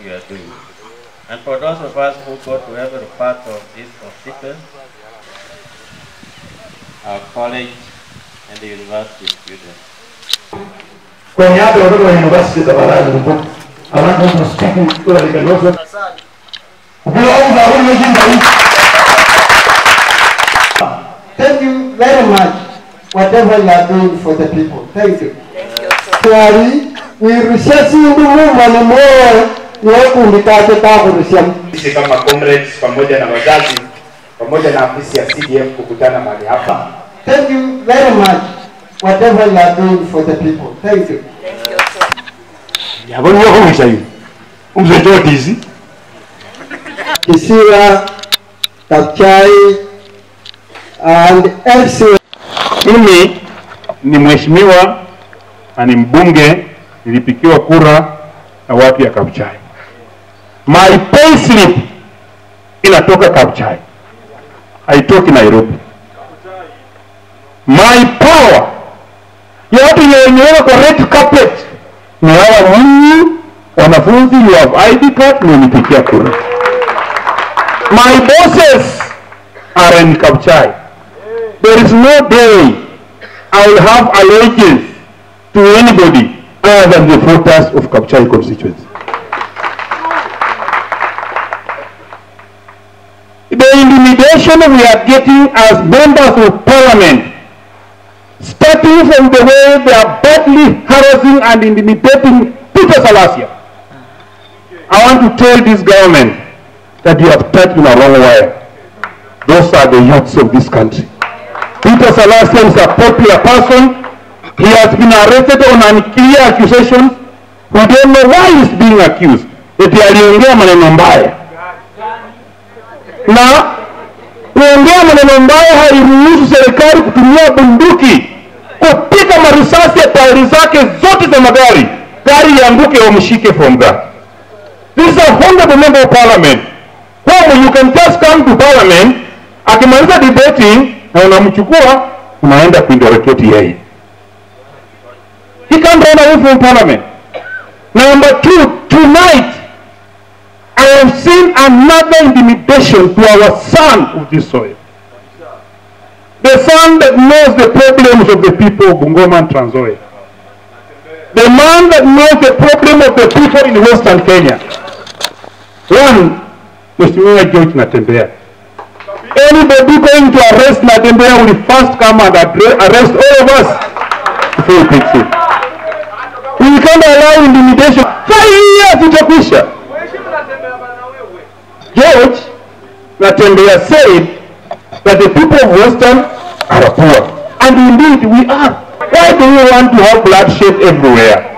you are doing. And for those of us who go to every part of this hospital, our college and the university students. When you have to go to university, I want to speak to the Thank you very much, whatever you are doing for the people. Thank you. Thank you. We receive sisi kama comrades pamoja na wazazi pamoja na afisi ya CDF kukutana mahali hapa. Thank you very much, whatever you are doing for the people. Thank you. Thank you, sir. Yabona yokumisha hivi. Umzojodizi. Kisiwa, Kapchai, and elsewhere. Mimi ni mheshimiwa na ni mbunge, nilipikiwa kura na watu ya Kapchai. My payslip inatoka Kapchai, haitoki Nairobi. My power ya watu wenyewe kwa red carpet ni hawa nyinyi wanafunzi, you have ID card, nilipikia kura. My bosses are in Kapchai. There is no day I will have allegiance to anybody other than the voters of Kapchai constituency. The intimidation we are getting as members of parliament, starting from the way they are badly harassing and intimidating Peter Salasya. I want to tell this government that you have touched in a wrong way. Those are the youths of this country. Peter Salasya is a popular person. He has been arrested on unclear accusations. We don't know why he is being accused. Eti aliongea maneno mbaya. Na kuongea maneno mbaya hairuhusu serikali kutumia bunduki kupiga marisasi ya tairi zake zote za magari. Gari ianguke wamshike from that. This is a honorable member of parliament. Where you can just come to parliament, akimaliza debating na unamchukua unaenda kuindoreketi yeye. He can't run away from parliament. Number two, tonight I have seen another intimidation to our son of this soil. The son that knows the problems of the people of Bungoma and Trans Nzoia. The man that knows the problem of the people in Western Kenya. One, Mheshimiwa George Natembeya. Anybody going to arrest Natembeya will first come and arrest all of us before he takes it. We can't allow intimidation. 5 years itakwisha. George Natembeya said that the people of Western are poor. And indeed we are. Why do we want to have bloodshed everywhere?